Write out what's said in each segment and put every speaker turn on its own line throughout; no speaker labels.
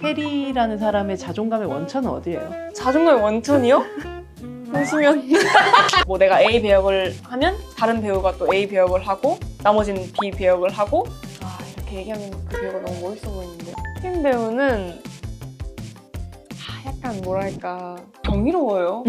해리라는 사람의 자존감의 원천은 어디예요?
자존감의 원천이요? 보시면 뭐 내가 A 배역을 하면 다른 배우가 또 A 배역을 하고 나머지는 B 배역을 하고 이렇게 얘기하면 그 배우가 너무 멋있어 보이는데 신 배우는 약간 뭐랄까 경이로워요.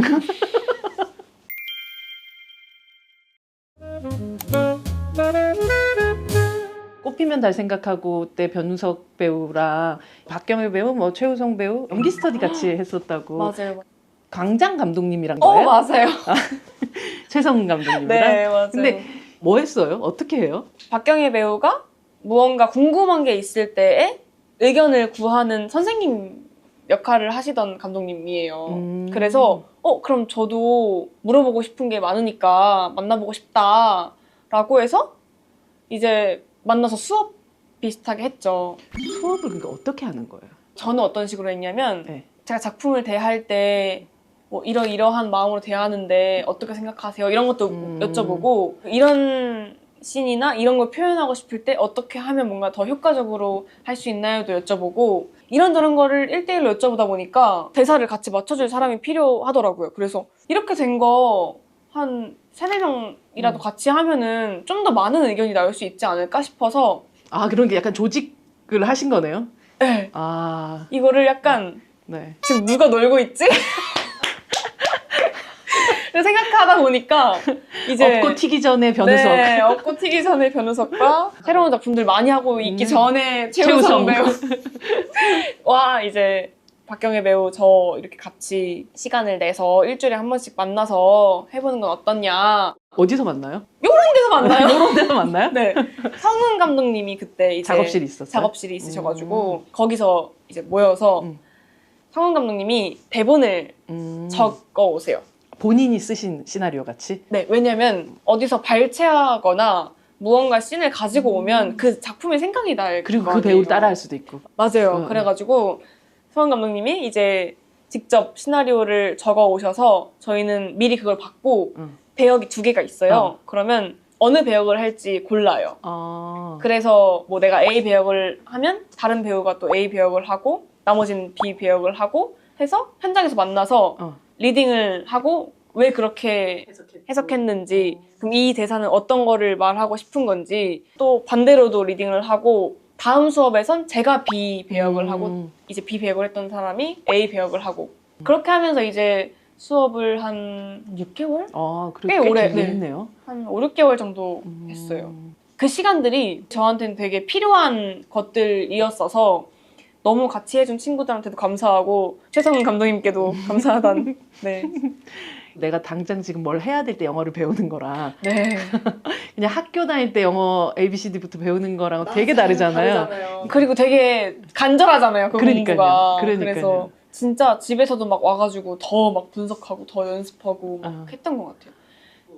꽃피면 달 생각하고 때 변우석 배우랑 박경혜 배우, 뭐 최우성 배우 연기 스터디 같이 했었다고.
맞아요.
광장 감독님이란 거예요?
맞아요.
최성훈 감독님이랑?
네, 맞아요.
근데 뭐 했어요? 어떻게 해요?
박경혜 배우가 무언가 궁금한 게 있을 때에 의견을 구하는 선생님 역할을 하시던 감독님이에요. 그래서 그럼 저도 물어보고 싶은 게 많으니까 만나보고 싶다라고 해서 이제 만나서 수업 비슷하게 했죠.
수업을 그러니까 어떻게 하는 거예요?
저는 어떤 식으로 했냐면
네.
제가 작품을 대할 때 뭐 이러이러한 마음으로 대하는데 어떻게 생각하세요? 이런 것도 여쭤보고 이런 씬이나 이런 걸 표현하고 싶을 때 어떻게 하면 뭔가 더 효과적으로 할 수 있나요도 여쭤보고 이런저런 거를 1대1로 여쭤보다 보니까 대사를 같이 맞춰줄 사람이 필요하더라고요. 그래서 이렇게 된 거 한 3-4명이라도 같이 하면은 좀 더 많은 의견이 나올 수 있지 않을까 싶어서 그런
게 약간 조직을 하신 거네요?
네. 이거를 약간
네.
지금 누가 놀고 있지? 생각하다 보니까 이제
업고 튀기 전에 변우석.
네, 업고 튀기 전에 변우석과 새로운 작품들 많이 하고 있기 전에 최우성 배우 와 이제 박경혜 배우 저 이렇게 같이 시간을 내서 일주일에 한 번씩 만나서 해보는 건 어떻냐.
어디서 만나요?
요런 데서 만나요.
요런 데서 만나요?
네. 성훈 감독님이 그때 이제
작업실이 있었어요?
작업실이 있으셔가지고 거기서 이제 모여서 성훈 감독님이 대본을 적어 오세요.
본인이 쓰신 시나리오 같이?
네, 왜냐면 어디서 발췌하거나 무언가 씬을 가지고 오면 그 작품이 생각이 날
그리고
거
그
아니에요.
배우를 따라할 수도 있고.
맞아요. 그래가지고 성훈 감독님이 이제 직접 시나리오를 적어 오셔서 저희는 미리 그걸 받고 배역이 2개가 있어요. 그러면 어느 배역을 할지 골라요. 그래서 뭐 내가 A 배역을 하면 다른 배우가 또 A 배역을 하고 나머지는 B 배역을 하고 해서 현장에서 만나서 리딩을 하고 왜 그렇게 해석했는지 그럼 이 대사는 어떤 거를 말하고 싶은 건지 또 반대로도 리딩을 하고 다음 수업에선 제가 B 배역을 하고 이제 B 배역을 했던 사람이 A 배역을 하고 그렇게 하면서 이제 수업을 한 6개월?
꽤 오래 했네요.
한 5-6개월 정도 했어요. 그 시간들이 저한테는 되게 필요한 것들이었어서 너무 같이 해준 친구들한테도 감사하고 최성훈 감독님께도 감사하단. 네.
내가 당장 지금 뭘 해야 될 때 영어를 배우는 거랑
네.
그냥 학교 다닐 때 영어 ABCD부터 배우는 거랑 되게 다르잖아요.
그리고 되게 간절하잖아요. 그 공부가.
그러니까요.
그래서 진짜 집에서도 막 와가지고 더 막 분석하고 더 연습하고 막 했던 것 같아요.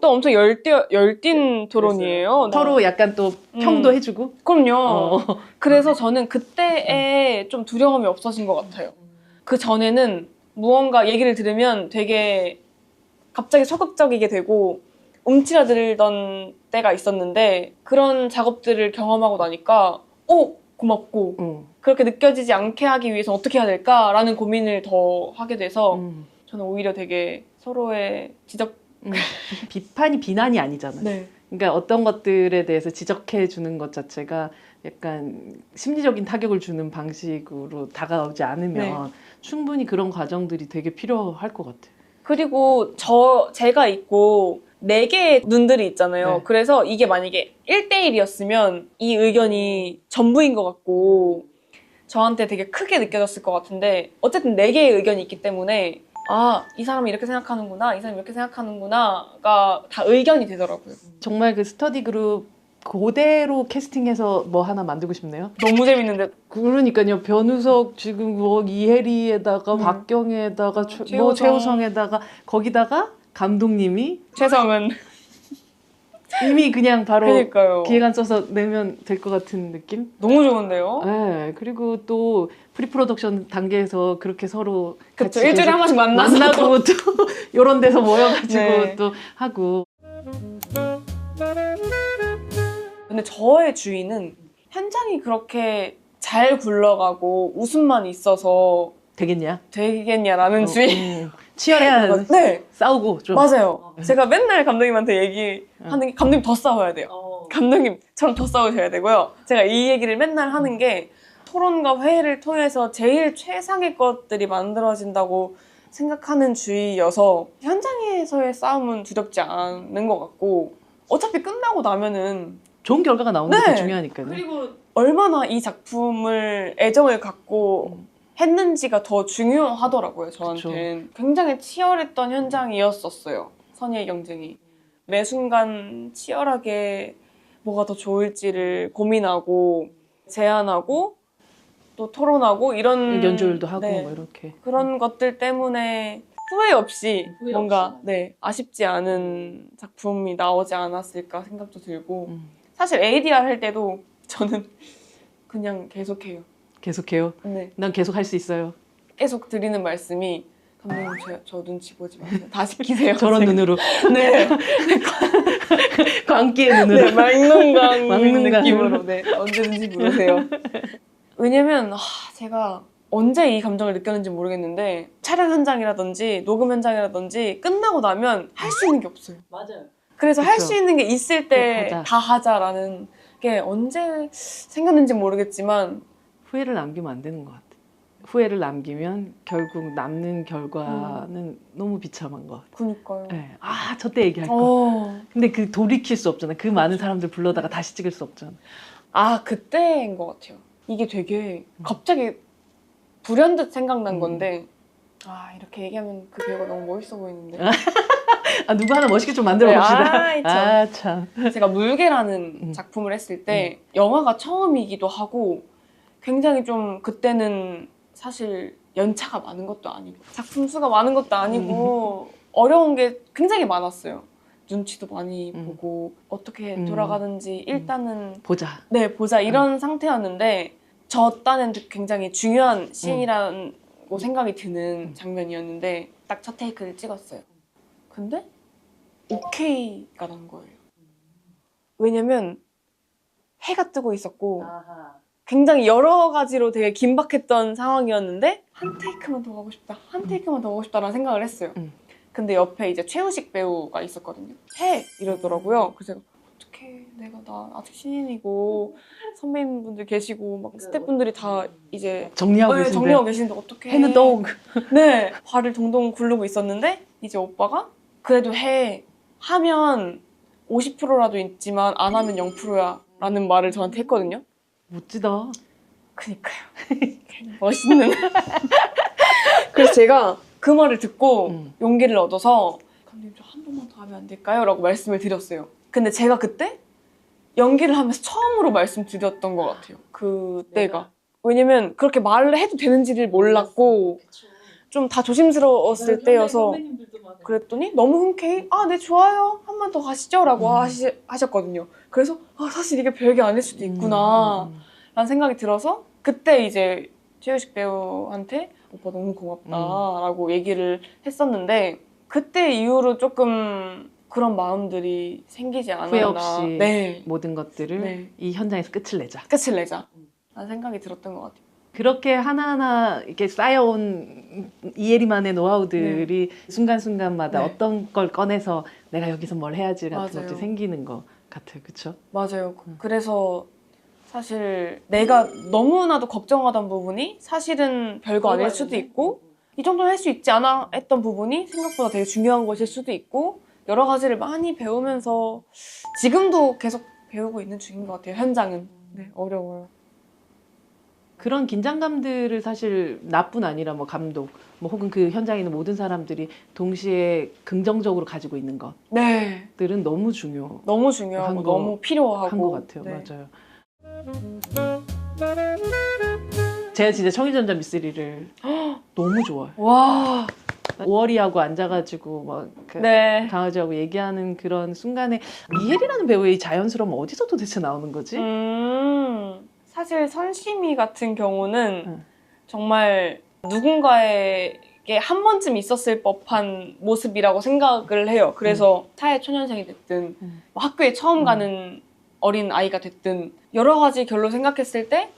또 엄청 열띤 토론이에요.
서로 약간 또 평도 해주고?
그럼요. 그래서 저는 그때에 좀 두려움이 없어진 것 같아요. 그 전에는 무언가 얘기를 들으면 되게 갑자기 소극적이게 되고 움츠러들던 때가 있었는데 그런 작업들을 경험하고 나니까 고맙고 그렇게 느껴지지 않게 하기 위해서 어떻게 해야 될까라는 고민을 더 하게 돼서 저는 오히려 되게 서로의
비판이 비난이 아니잖아요.
네.
그러니까 어떤 것들에 대해서 지적해 주는 것 자체가 약간 심리적인 타격을 주는 방식으로 다가오지 않으면 충분히 그런 과정들이 되게 필요할 것 같아요.
그리고 제가 있고 4개의 눈들이 있잖아요. 그래서 이게 만약에 1대1이었으면 이 의견이 전부인 것 같고 저한테 되게 크게 느껴졌을 것 같은데 어쨌든 4개의 의견이 있기 때문에 이 사람이 이렇게 생각하는구나, 이 사람이 이렇게 생각하는구나가 다 의견이 되더라고요.
정말 그 스터디 그룹 그대로 캐스팅해서 뭐 하나 만들고 싶네요.
너무 재밌는데.
그러니까요. 변우석 지금 뭐 이혜리에다가 박경혜에다가 뭐 최우성에다가 거기다가 감독님이
최성은
이미 그냥 바로
그러니까요.
기획안 써서 내면 될 것 같은 느낌?
너무 좋은데요?
네. 그리고 또 프리프로덕션 단계에서 그렇게 서로
그쵸. 일주일에 한 번씩
만나고 또 이런 데서 모여가지고 또 하고.
근데 저의 주위는 현장이 그렇게 잘 굴러가고 웃음만 있어서 되겠냐라는 주의.
치열해야
네.
싸우고 좀.
맞아요. 제가 맨날 감독님한테 얘기하는 게 감독님 더 싸워야 돼요. 감독님처럼 더 싸우셔야 되고요. 제가 이 얘기를 맨날 하는 게 토론과 회의를 통해서 제일 최상의 것들이 만들어진다고 생각하는 주의여서 현장에서의 싸움은 두렵지 않은 것 같고 어차피 끝나고 나면은
좋은 결과가 나오는 게 더 중요하니까요.
그리고 얼마나 이 작품을 애정을 갖고 했는지가 더 중요하더라고요, 저한테는. 굉장히 치열했던 현장이었었어요, 선의의 경쟁이. 매 순간 치열하게 뭐가 더 좋을지를 고민하고 제안하고 또 토론하고 이런
연주도 하고 뭐 이렇게
그런 것들 때문에 후회 없이 뭔가 아쉽지 않은 작품이 나오지 않았을까 생각도 들고 사실 ADR 할 때도 저는 그냥 계속해요.
계속해요?
네.
난 계속 할 수 있어요.
계속 드리는 말씀이 감독님 저 눈치 보지 마세요. 다 시키세요.
저런 눈으로.
네.
광기의 눈으로.
네, 막눈광
막눈광.
느낌으로 언제든지 부르세요. 왜냐면 제가 언제 이 감정을 느꼈는지 모르겠는데 촬영 현장이라든지 녹음 현장이라든지 끝나고 나면 할 수 있는 게 없어요.
맞아요.
그래서 할 수 있는 게 있을 때
하자.
다 하자라는 게 언제 생겼는지 모르겠지만
후회를 남기면 안 되는 것 같아. 후회를 남기면 결국 남는 결과는 너무 비참한 것 같아.
그니까요.
네. 저 때 얘기할 거. 근데 그 돌이킬 수 없잖아. 그 많은 사람들 불러다가 다시 찍을 수 없잖아.
그때인 것 같아요. 이게 되게 갑자기 불현듯 생각난 건데 이렇게 얘기하면 그 배우가 너무 멋있어 보이는데
누구 하나 멋있게 좀 만들어 봅시다. 참.
제가 물개라는 작품을 했을 때 영화가 처음이기도 하고 굉장히 좀 그때는 사실 연차가 많은 것도 아니고 작품 수가 많은 것도 아니고 어려운 게 굉장히 많았어요. 눈치도 많이 보고 어떻게 돌아가는지 일단은
보자.
보자 이런 상태였는데 저 딴엔 굉장히 중요한 씬이라고 생각이 드는 장면이었는데 딱 첫 테이크를 찍었어요. 근데 오케이가 난 거예요. 왜냐면 해가 뜨고 있었고 굉장히 여러 가지로 되게 긴박했던 상황이었는데 한 테이크만 더 가고 싶다, 한 테이크만 더 가고 싶다라는 생각을 했어요. 근데 옆에 이제 최우식 배우가 있었거든요. 이러더라고요. 그래서 어떻게 나 아직 신인이고 선배님분들 계시고 막 스태프분들이 다 이제
정리하고
계시는데 어떻게
해는 떠오고
발을 동동 구르고 있었는데 이제 오빠가 그래도 하면 50%라도 있지만 안 하면 0%야 라는 말을 저한테 했거든요.
멋지다.
그니까요. 멋있는. 그래서 제가 그 말을 듣고 용기를 얻어서 감독님 저 한 번만 더 하면 안 될까요? 라고 말씀을 드렸어요. 근데 제가 그때 연기를 하면서 처음으로 말씀드렸던 것 같아요. 그때가. 왜냐면 그렇게 말을 해도 되는지를 몰랐고 좀 다 조심스러웠을 때여서 그랬더니 너무 흔쾌히 네 좋아요 한 번 더 가시죠 라고 하셨거든요. 그래서 사실 이게 별게 아닐 수도 있구나 라는 생각이 들어서 그때 이제 최우식 배우한테 오빠 너무 고맙다 라고 얘기를 했었는데 그때 이후로 조금 그런 마음들이 생기지 않았나.
후회 없이 모든 것들을 이 현장에서 끝을 내자 라는 생각이 들었던 것 같아요. 그렇게 하나하나 이렇게 쌓여온 이혜리만의 노하우들이 순간순간마다 어떤 걸 꺼내서 내가 여기서 뭘 해야지 같은 것들이 생기는 것 같아요. 그렇죠? 맞아요. 그래서 사실 내가 너무나도 걱정하던 부분이 사실은 별거 아닐 수도 있고 이 정도는 할 수 있지 않아 했던 부분이 생각보다 되게 중요한 것일 수도 있고 여러 가지를 많이 배우면서 지금도 계속 배우고 있는 중인 것 같아요. 현장은. 어려워요. 그런 긴장감들을 사실 나뿐 아니라 뭐 감독, 뭐 혹은 그 현장에 있는 모든 사람들이 동시에 긍정적으로 가지고 있는 것들은 너무 중요하고 너무 필요하고 것 같아요. 맞아요. 제가 진짜 청일전자 미쓰리를 너무 좋아해요. 와. 오월이하고 앉아가지고 막 강아지하고 얘기하는 그런 순간에 이혜리라는 배우의 자연스러움 어디서 도대체 나오는 거지? 사실 선심이 같은 경우는 정말 누군가에게 한 번쯤 있었을 법한 모습이라고 생각을 해요. 그래서 사회 초년생이 됐든 학교에 처음 가는 어린 아이가 됐든 여러 가지 결로 생각했을 때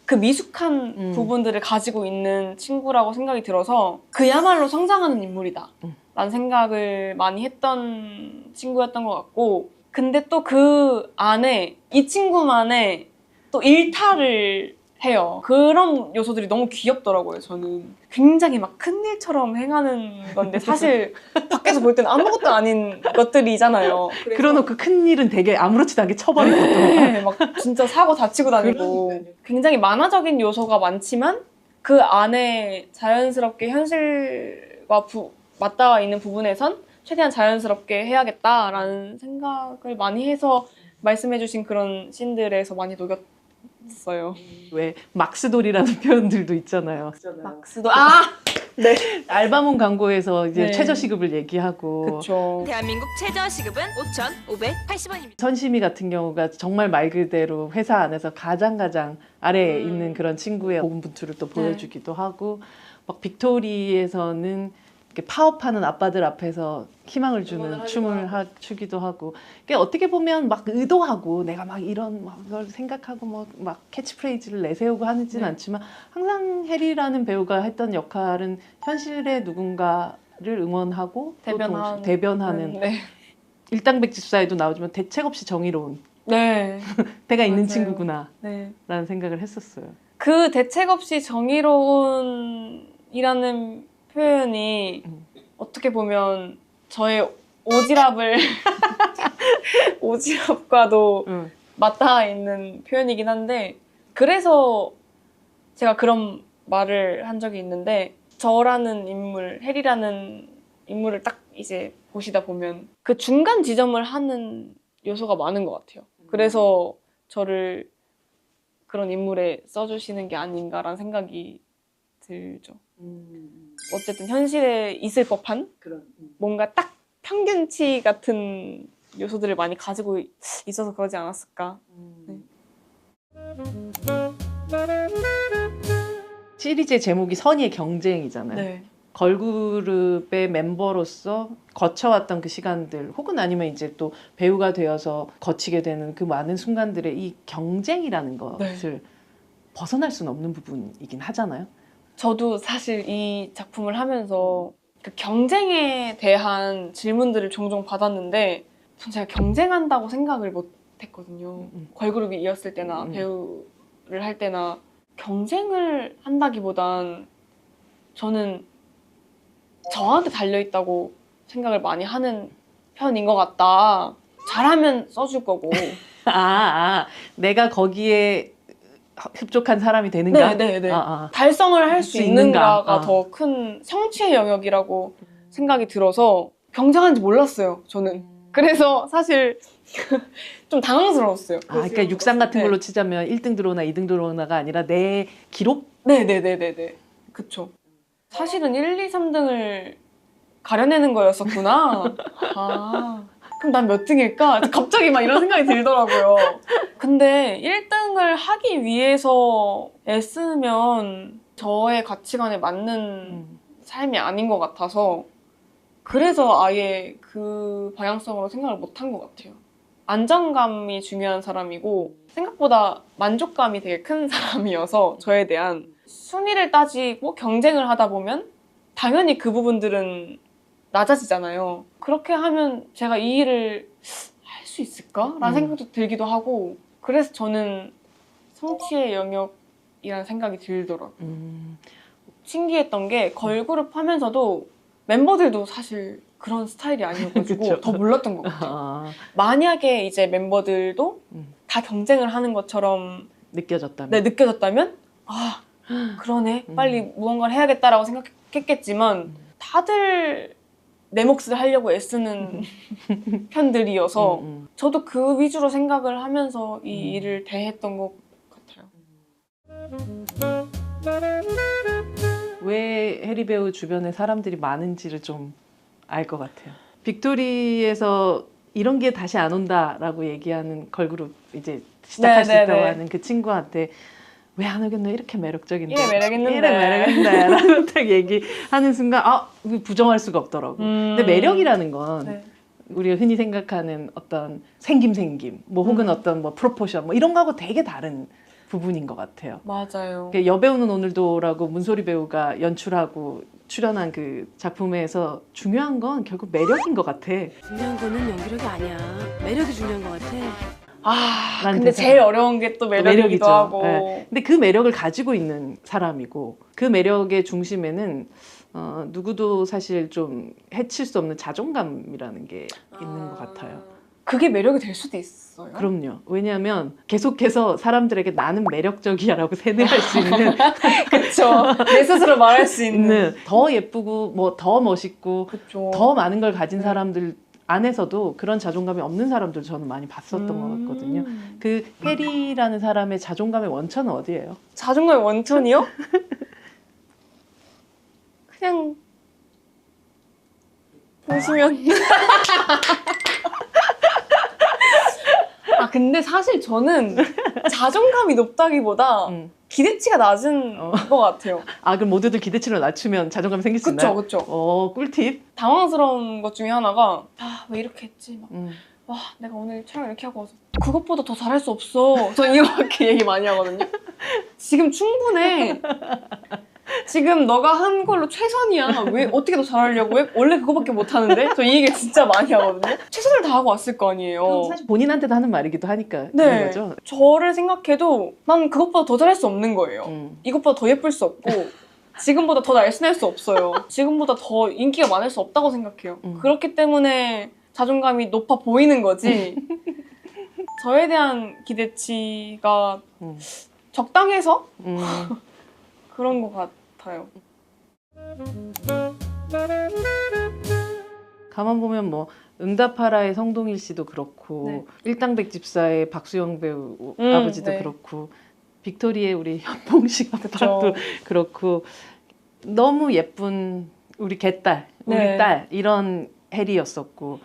그 미숙한 부분들을 가지고 있는 친구라고 생각이 들어서 그야말로 성장하는 인물이다 라는 생각을 많이 했던 친구였던 것 같고, 근데 또 그 안에 이 친구만의 또 일탈을 해요. 그런 요소들이 너무 귀엽더라고요. 저는 굉장히 막 큰일처럼 행하는 건데 사실 밖에서 볼 때는 아무것도 아닌 것들이잖아요.
그러놓고 큰일은 되게 아무렇지도 않게 쳐버리고
네, 막 진짜 사고 다치고 다니고 굉장히 만화적인 요소가 많지만 그 안에 자연스럽게 현실과 맞닿아 있는 부분에선 최대한 자연스럽게 해야겠다라는 생각을 많이 해서 말씀해주신 그런 씬들에서 많이 녹였어요.
왜 막스돌이라는 표현들도 있잖아요.
막스돌,
네. 알바몬 광고에서 이제
네.
최저시급을 얘기하고.
그쵸.
대한민국 최저시급은 5,580원입니다.
선심이 같은 경우가 정말 말 그대로 회사 안에서 가장 아래에 있는 그런 친구의 고군분투를 또 보여주기도 하고, 막 빅토리에서는 이렇게 파업하는 아빠들 앞에서 희망을 주는 춤을 추기도 하고, 그러니까 어떻게 보면 막 의도하고 내가 막 이런 걸 생각하고 막 캐치프레이즈를 내세우고 하지는 않지만, 항상 해리라는 배우가 했던 역할은 현실의 누군가를 응원하고 대변하는 일당백집사에도 나오지만 대책 없이 정의로운 때가 있는 친구구나 라는 생각을 했었어요.
그 대책 없이 정의로운이라는 표현이 어떻게 보면 저의 오지랖과도 맞닿아 있는 표현이긴 한데, 그래서 제가 그런 말을 한 적이 있는데, 저라는 인물, 해리라는 인물을 딱 이제 보시다 보면 그 중간 지점을 하는 요소가 많은 것 같아요. 그래서 저를 그런 인물에 써주시는 게 아닌가라는 생각이 들죠. 어쨌든 현실에 있을 법한 뭔가 딱 평균치 같은 요소들을 많이 가지고 있어서 그러지 않았을까.
시리즈의 제목이 선의의 경쟁이잖아요. 걸그룹의 멤버로서 거쳐왔던 그 시간들, 혹은 아니면 이제 또 배우가 되어서 거치게 되는 그 많은 순간들의 이 경쟁이라는 것을 벗어날 수는 없는 부분이긴 하잖아요.
저도 사실 이 작품을 하면서 그 경쟁에 대한 질문들을 종종 받았는데, 제가 경쟁한다고 생각을 못 했거든요. 걸그룹이 이었을 때나 배우를 할 때나 경쟁을 한다기보단 저는 저한테 달려있다고 생각을 많이 하는 편인 것 같다. 잘하면 써줄 거고.
내가 거기에 흡족한 사람이 되는가?
달성을 할 수 있는가가 더 큰 성취의 영역이라고 생각이 들어서 경쟁하는지 몰랐어요, 저는. 그래서 사실 좀 당황스러웠어요.
그러니까 육상 같은 걸로 치자면 1등 들어오나 2등 들어오나가 아니라 내 기록?
네네네네네. 그쵸. 사실은 1, 2, 3등을 가려내는 거였었구나. 그럼 난 몇 등일까? 갑자기 막 이런 생각이 들더라고요. 근데 1등을 하기 위해서 애쓰면 저의 가치관에 맞는 삶이 아닌 것 같아서, 그래서 아예 그 방향성으로 생각을 못한 것 같아요. 안정감이 중요한 사람이고 생각보다 만족감이 되게 큰 사람이어서 저에 대한 순위를 따지고 경쟁을 하다 보면 당연히 그 부분들은 낮아지잖아요. 그렇게 하면 제가 이 일을 할 수 있을까? 라는 생각도 들기도 하고, 그래서 저는 성취의 영역이라는 생각이 들더라고요. 신기했던 게 걸그룹 하면서도 멤버들도 사실 그런 스타일이 아니어가지고 더 몰랐던 것 같아요. 만약에 이제 멤버들도 다 경쟁을 하는 것처럼 느껴졌다면 그러네, 빨리 무언가를 해야겠다라고 생각했겠지만 다들 내 몫을 하려고 애쓰는 편들이어서 저도 그 위주로 생각을 하면서 이 일을 대했던 것 같아요.
왜 해리 배우 주변에 사람들이 많은지를 좀 알 것 같아요. 빅토리에서 이런 게 다시 안 온다라고 얘기하는 걸그룹 이제 시작할 수 있다고 하는 그 친구한테 왜 안 오겠노? 이렇게 매력적인데. 이래 매력있는데. 라고 딱 얘기하는 순간 부정할 수가 없더라고. 근데 매력이라는 건 우리가 흔히 생각하는 어떤 생김 뭐 혹은 어떤 뭐 프로포션 뭐 이런 거하고 되게 다른 부분인 것 같아요.
맞아요.
여배우는 오늘도라고 문소리 배우가 연출하고 출연한 그 작품에서 중요한 건 결국 매력인 것 같아.
중요한 거는 연기력이 아니야. 매력이 중요한 것 같아.
근데
대사가.
제일 어려운 게 또 매력이기도 하고.
네. 근데 그 매력을 가지고 있는 사람이고 그 매력의 중심에는 누구도 사실 좀 해칠 수 없는 자존감이라는 게 있는 것 같아요.
그게 매력이 될 수도 있어요.
그럼요. 왜냐하면 계속해서 사람들에게 나는 매력적이야라고 세뇌할 수 있는
그쵸. 내 스스로 말할 수 있는.
더 예쁘고 뭐 더 멋있고
그쵸.
더 많은 걸 가진 사람들 안에서도 그런 자존감이 없는 사람들 저는 많이 봤었던 것 같거든요. 그 해리라는 사람의 자존감의 원천은 어디예요?
자존감의 원천이요? 그냥 보시면 근데 사실 저는 자존감이 높다기보다 기대치가 낮은 것 같아요.
그럼 모두들 기대치를 낮추면 자존감이 생길 수 있나요?
그쵸.
꿀팁.
당황스러운 것 중에 하나가 왜 이렇게 했지? 와, 내가 오늘 촬영 이렇게 하고 와서 그것보다 더 잘할 수 없어. 저 이거밖에 얘기 많이 하거든요. 지금 충분해. 지금 너가 한 걸로 최선이야. 왜 어떻게 더 잘하려고 해? 원래 그거밖에 못 하는데? 저 이 얘기 진짜 많이 하거든요. 최선을 다하고 왔을 거 아니에요.
사실 본인한테도 하는 말이기도 하니까
네.
그런 거죠.
저를 생각해도 난 그것보다 더 잘할 수 없는 거예요. 이것보다 더 예쁠 수 없고 지금보다 더 날씬할 수 없어요. 지금보다 더 인기가 많을 수 없다고 생각해요. 그렇기 때문에 자존감이 높아 보이는 거지. 저에 대한 기대치가 적당해서 그런 것 같아요.
가만 보면 뭐 응답하라의 성동일 씨도 그렇고 일당백집사의 박수영 배우 아버지도 그렇고 빅토리의 우리 현봉식 아빠도 그렇고 너무 예쁜 우리 개딸, 우리 딸 이런 해리였었고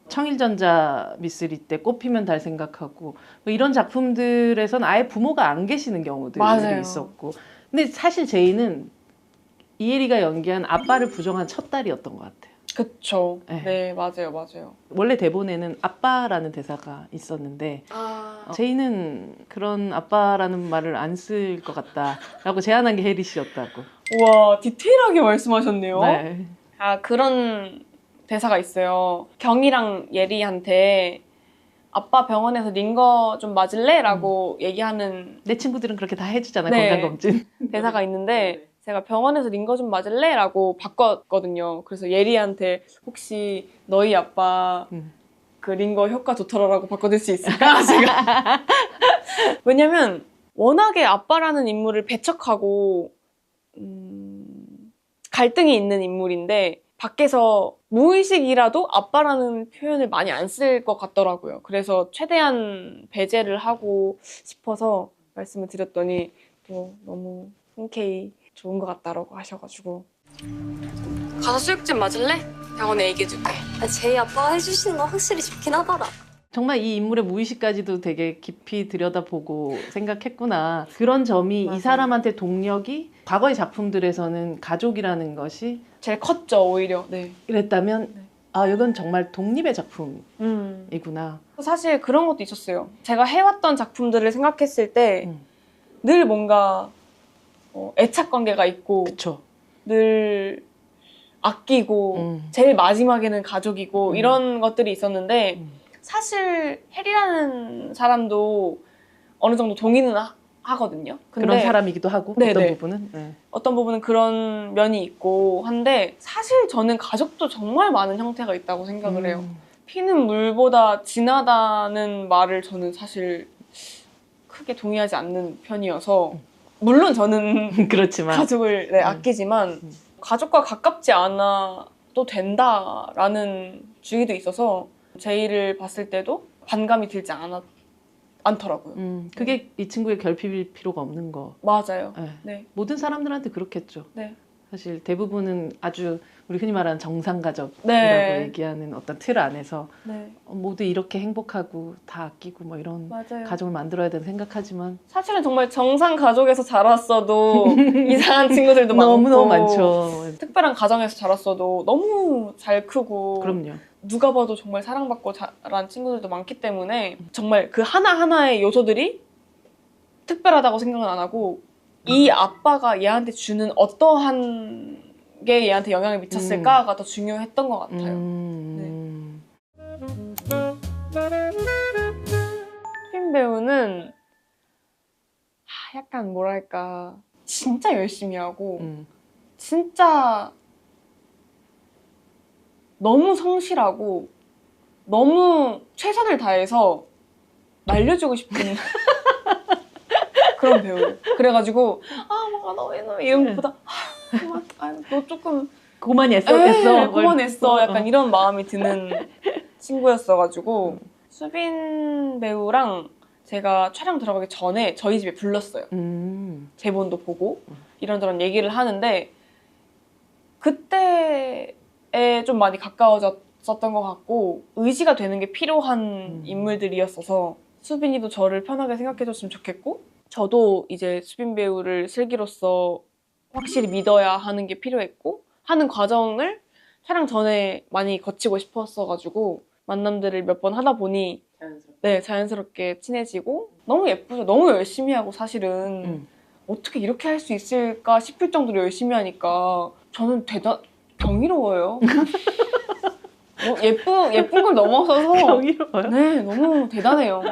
청일전자 미쓰리 때 꽃피면 달 생각하고 뭐 이런 작품들에선 아예 부모가 안 계시는 경우들이 있었고 근데 사실 제이는 이혜리가 연기한 아빠를 부정한 첫 딸이었던 것 같아요.
그쵸. 네, 맞아요.
원래 대본에는 아빠라는 대사가 있었는데 제이는 그런 아빠라는 말을 안 쓸 것 같다라고 제안한 게 혜리 씨였다고.
우와, 디테일하게 말씀하셨네요.
네.
그런 대사가 있어요. 경이랑 예리한테 아빠 병원에서 링거 좀 맞을래? 라고 얘기하는
내 친구들은 그렇게 다 해주잖아요. 건강검진.
대사가 있는데 제가 병원에서 링거 좀 맞을래? 라고 바꿨거든요. 그래서 예리한테 혹시 너희 아빠 그 링거 효과 좋더라라고 바꿔줄 수 있을까? 제가 왜냐면 워낙에 아빠라는 인물을 배척하고 갈등이 있는 인물인데 밖에서 무의식이라도 아빠라는 표현을 많이 안 쓸 것 같더라고요. 그래서 최대한 배제를 하고 싶어서 말씀을 드렸더니 또 너무 흔쾌히 좋은 것 같다라고 하셔가지고 가서 수육집 맞을래? 병원에 얘기해줄게.
제이 아빠가 해주시는 거 확실히 좋긴 하더라.
정말 이 인물의 무의식까지도 되게 깊이 들여다보고 생각했구나. 그런 점이 이 사람한테 동력이 과거의 작품들에서는 가족이라는 것이
제일 컸죠, 오히려. 네.
이랬다면 이건 정말 독립의 작품이구나.
사실 그런 것도 있었어요. 제가 해왔던 작품들을 생각했을 때 늘 뭔가 애착 관계가 있고
그쵸.
늘 아끼고 제일 마지막에는 가족이고 이런 것들이 있었는데 사실 해리라는 사람도 어느 정도 동의는 하거든요. 근데
그런 사람이기도 하고
어떤 부분은 그런 면이 있고 한데 사실 저는 가족도 정말 많은 형태가 있다고 생각을 해요. 피는 물보다 진하다는 말을 저는 사실 크게 동의하지 않는 편이어서 물론 저는
그렇지만
가족을 아끼지만 가족과 가깝지 않아도 된다라는 주의도 있어서 제이를 봤을 때도 반감이 들지 않더라고요.
그게 이 친구의 결핍일 필요가 없는 거.
맞아요. 네.
모든 사람들한테 그렇겠죠.
네.
사실 대부분은 아주 우리 흔히 말하는 정상가족이라고 얘기하는 어떤 틀 안에서 모두 이렇게 행복하고 다 아끼고 뭐 이런 가족을 만들어야 된다 생각하지만
사실은 정말 정상 가족에서 자랐어도 이상한 친구들도 많고
너무너무 많죠.
특별한 가정에서 자랐어도 너무 잘 크고
그럼요.
누가 봐도 정말 사랑받고 자란 친구들도 많기 때문에 정말 그 하나하나의 요소들이 특별하다고 생각은 안 하고 이 아빠가 얘한테 주는 어떠한 게 얘한테 영향을 미쳤을까가 더 중요했던 것 같아요. 수빈 배우는 약간 뭐랄까 진짜 열심히 하고 진짜 너무 성실하고 너무 최선을 다해서 말려주고 싶은 그런 배우. 그래가지고 너 이런 것보다 너 조금
고만했어.
고만했어. 약간 이런 마음이 드는 친구였어가지고 수빈 배우랑 제가 촬영 들어가기 전에 저희 집에 불렀어요. 제본도 보고 이런저런 얘기를 하는데 그때에 좀 많이 가까워졌었던 것 같고 의지가 되는 게 필요한 인물들이었어서 수빈이도 저를 편하게 생각해줬으면 좋겠고 저도 이제 수빈 배우를 슬기로서 확실히 믿어야 하는 게 필요했고 하는 과정을 촬영 전에 많이 거치고 싶었어가지고 만남들을 몇 번 하다 보니 자연스럽게 친해지고 너무 예쁘죠. 너무 열심히 하고 사실은 어떻게 이렇게 할 수 있을까 싶을 정도로 열심히 하니까 저는 경이로워요. 예쁜 걸 넘어서서
경이로워요?
네, 너무 대단해요.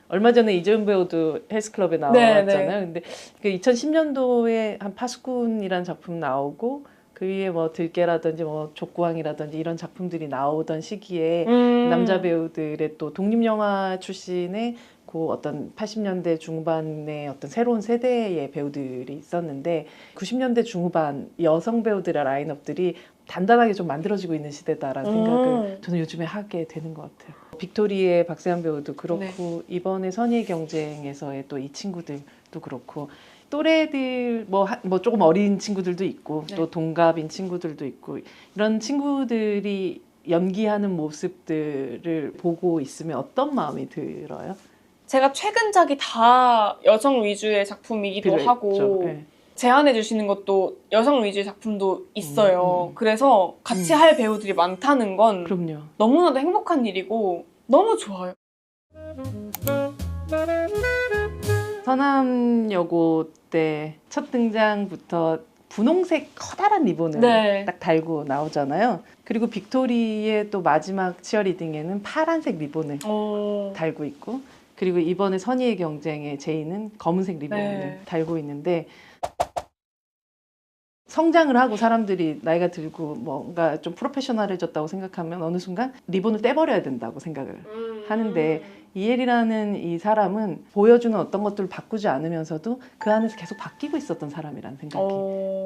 얼마 전에 이재훈 배우도 헬스클럽에 나왔잖아요. 근데 그 2010년도에 한 파수꾼이라는 작품 나오고 그 위에 뭐 들깨라든지 뭐 족구왕이라든지 이런 작품들이 나오던 시기에 남자 배우들의 또 독립영화 출신의 그 어떤 80년대 중반의 어떤 새로운 세대의 배우들이 있었는데 90년대 중후반 여성 배우들의 라인업들이 단단하게 좀 만들어지고 있는 시대다라는 생각을 저는 요즘에 하게 되는 것 같아요. 빅토리의 박세현 배우도 그렇고 이번에 선의의 경쟁에서의 또 이 친구들도 그렇고 또래들 뭐 조금 어린 친구들도 있고 또 동갑인 친구들도 있고 이런 친구들이 연기하는 모습들을 보고 있으면 어떤 마음이 들어요?
제가 최근작이 다 여성 위주의 작품이기도 하고 제안해 주시는 것도 여성 위주의 작품도 있어요. 그래서 같이 할 배우들이 많다는 건
그럼요.
너무나도 행복한 일이고 너무 좋아요.
서남여고 때 첫 등장부터 분홍색 커다란 리본을 딱 달고 나오잖아요. 그리고 빅토리의 또 마지막 치어리딩에는 파란색 리본을 달고 있고 그리고 이번에 선의의 경쟁에 제이는 검은색 리본을 달고 있는데 성장을 하고 사람들이 나이가 들고 뭔가 좀 프로페셔널해졌다고 생각하면 어느 순간 리본을 떼버려야 된다고 생각을 하는데 이엘이라는 이 사람은 보여주는 어떤 것들을 바꾸지 않으면서도 그 안에서 계속 바뀌고 있었던 사람이라는 생각이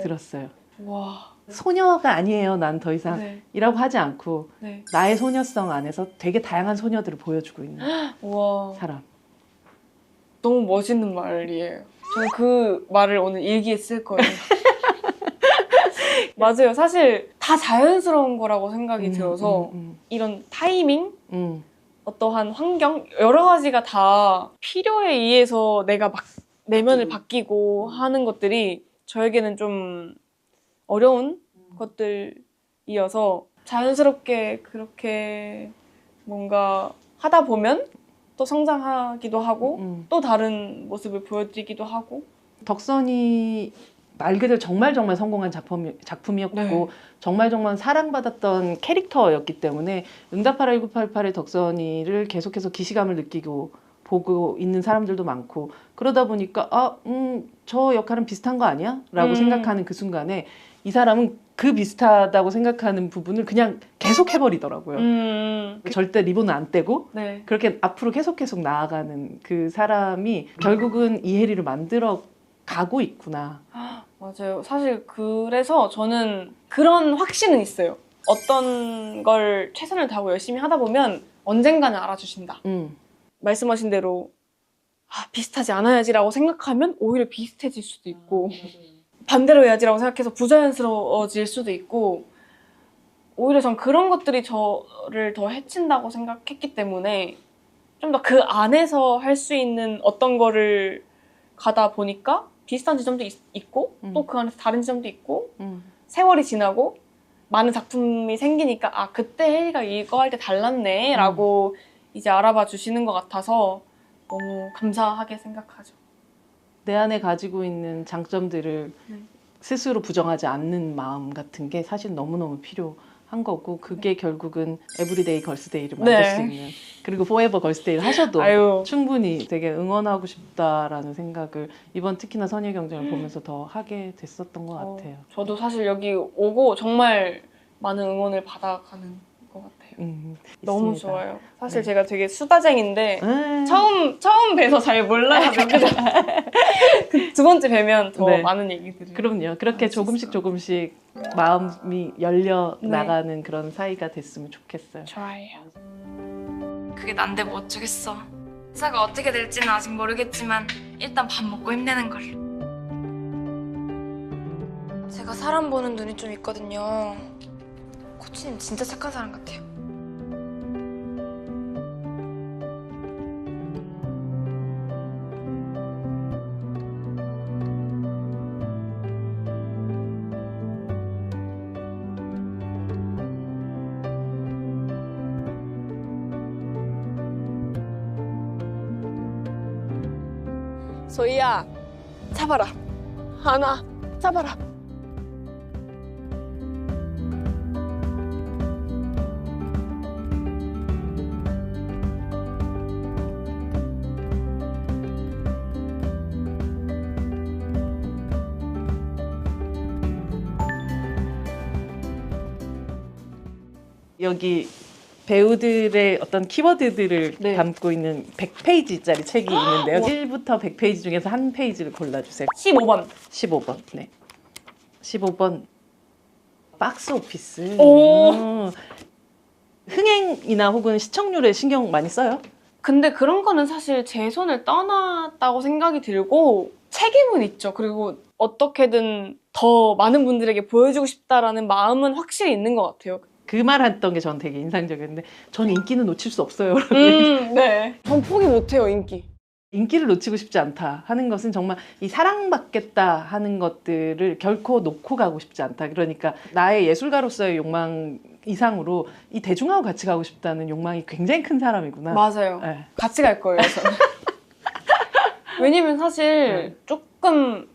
들었어요.
와.
소녀가 아니에요. 난 더 이상 이라고 하지 않고 나의 소녀성 안에서 되게 다양한 소녀들을 보여주고 있는 사람.
너무 멋있는 말이에요. 저는 그 말을 오늘 일기에 쓸 거예요. 맞아요. 사실 다 자연스러운 거라고 생각이 들어서 이런 타이밍, 어떠한 환경, 여러 가지가 다 필요에 의해서 내가 막 내면을 바뀌고 하는 것들이 저에게는 좀 어려운 것들이어서 자연스럽게 그렇게 뭔가 하다 보면 또 성장하기도 하고 또 다른 모습을 보여드리기도 하고
덕선이 말 그대로 정말 성공한 작품이었고 정말 사랑받았던 캐릭터였기 때문에 응답하라 1988의 덕선이를 계속해서 기시감을 느끼고 보고 있는 사람들도 많고 그러다 보니까 저 역할은 비슷한 거 아니야? 라고 생각하는 그 순간에 이 사람은 그 비슷하다고 생각하는 부분을 그냥 계속 해버리더라고요. 절대 리본을 안 떼고 그렇게 앞으로 계속 나아가는 그 사람이 결국은 이혜리를 만들어 가고 있구나.
맞아요. 사실 그래서 저는 그런 확신은 있어요. 어떤 걸 최선을 다하고 열심히 하다 보면 언젠가는 알아주신다. 말씀하신 대로 비슷하지 않아야지라고 생각하면 오히려 비슷해질 수도 있고 반대로 해야지라고 생각해서 부자연스러워질 수도 있고 오히려 전 그런 것들이 저를 더 해친다고 생각했기 때문에 좀 더 그 안에서 할 수 있는 어떤 거를 가다 보니까 비슷한 지점도 있고 또 그 안에서 다른 지점도 있고 세월이 지나고 많은 작품이 생기니까 그때 혜리가 이거 할 때 달랐네 라고 이제 알아봐 주시는 것 같아서 너무 감사하게 생각하죠.
내 안에 가지고 있는 장점들을 스스로 부정하지 않는 마음 같은 게 사실 너무너무 필요한 거고 그게 결국은 에브리데이 걸스데이를 만들 수 있는 그리고 포에버 걸스데이를 하셔도 충분히 되게 응원하고 싶다라는 생각을 이번 특히나 선의경쟁을 보면서 더 하게 됐었던 것 같아요.
저도 사실 여기 오고 정말 많은 응원을 받아가는 것 같아요. 너무
있습니다.
좋아요. 사실 제가 되게 수다쟁인데 처음 뵈서 잘 몰라가지고 그 두 번째 뵈면 더 많은 얘기들을
그럼요. 그렇게 조금씩 마음이 열려 나가는 그런 사이가 됐으면 좋겠어요.
좋아요.
그게 난데 뭐 어쩌겠어. 회사가 어떻게 될지는 아직 모르겠지만 일단 밥 먹고 힘내는 걸로. 제가 사람 보는 눈이 좀 있거든요. 코치님 진짜 착한 사람 같아요.
소희야, 잡아라. 하나, 잡아라.
여기 배우들의 어떤 키워드들을 담고 있는 100페이지짜리 책이 있는데요. 1부터 100페이지 중에서 한 페이지를 골라주세요.
15번.
15번. 네. 15번. 박스 오피스. 흥행이나 혹은 시청률에 신경 많이 써요?
근데 그런 거는 사실 제 손을 떠났다고 생각이 들고 책임은 있죠. 그리고 어떻게든 더 많은 분들에게 보여주고 싶다라는 마음은 확실히 있는 것 같아요.
그 말 했던 게 전 되게 인상적이었는데 전 인기는 놓칠 수 없어요.
네. 전 포기 못해요, 인기.
인기를 놓치고 싶지 않다 하는 것은 정말 이 사랑받겠다 하는 것들을 결코 놓고 가고 싶지 않다. 그러니까 나의 예술가로서의 욕망 이상으로 이 대중하고 같이 가고 싶다는 욕망이 굉장히 큰 사람이구나.
맞아요.
네.
같이 갈 거예요, 저는. 왜냐면 사실 조금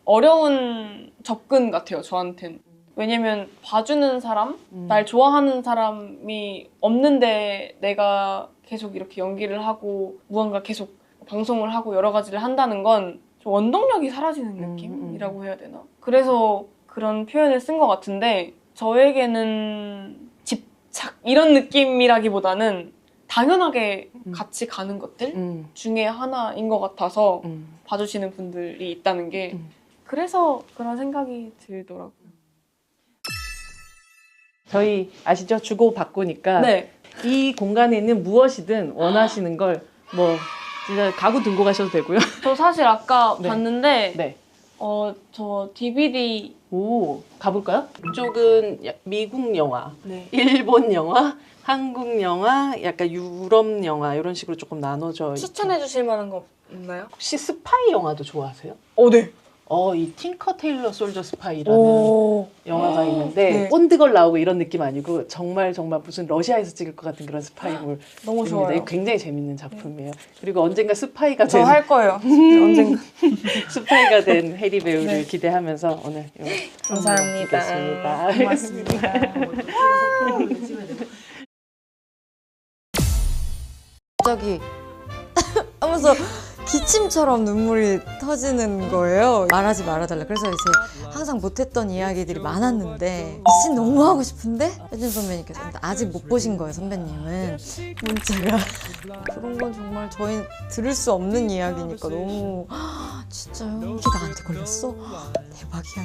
어려운 접근 같아요, 저한텐. 왜냐면 봐주는 사람, 날 좋아하는 사람이 없는데 내가 계속 이렇게 연기를 하고 무언가 계속 방송을 하고 여러 가지를 한다는 건 좀 원동력이 사라지는 느낌이라고 해야 되나? 그래서 그런 표현을 쓴 것 같은데 저에게는 집착 이런 느낌이라기보다는 당연하게 같이 가는 것들 중에 하나인 것 같아서 봐주시는 분들이 있다는 게 그래서 그런 생각이 들더라고요.
저희 아시죠? 주고받고니까 이 공간에 있는 무엇이든 원하시는 걸 뭐 진짜 가구 들고 가셔도 되고요.
저 사실 아까 봤는데
네.
저 DVD
오, 가볼까요? 이쪽은 미국 영화, 일본 영화, 한국 영화, 약간 유럽 영화 이런 식으로 조금 나눠져 있죠.
추천해 주실 만한 거 없나요?
혹시 스파이 영화도 좋아하세요?
네.
이 틴커 테일러 솔저 스파이라는 영화가 있는데 본드걸 나오고 이런 느낌 아니고 정말 무슨 러시아에서 찍을 것 같은 그런 스파이물.
너무 좋아요.
이거 굉장히 재밌는 작품이에요. 그리고 언젠가 스파이가
저
된
할 거예요. 언젠가.
스파이가 된 해리 배우를 기대하면서 오늘
감사합니다.
고맙습니다.
갑자기 하면서 기침처럼 눈물이 터지는 거예요. 말하지 말아달라. 그래서 이제 항상 못했던 이야기들이 많았는데 이 씬 너무 하고 싶은데 혜진 선배님께서 아직 못 보신 거예요. 선배님은 문자가 그런 건 정말 저희 들을 수 없는 이야기니까 너무 진짜요? 이게 나한테 걸렸어? 대박이야.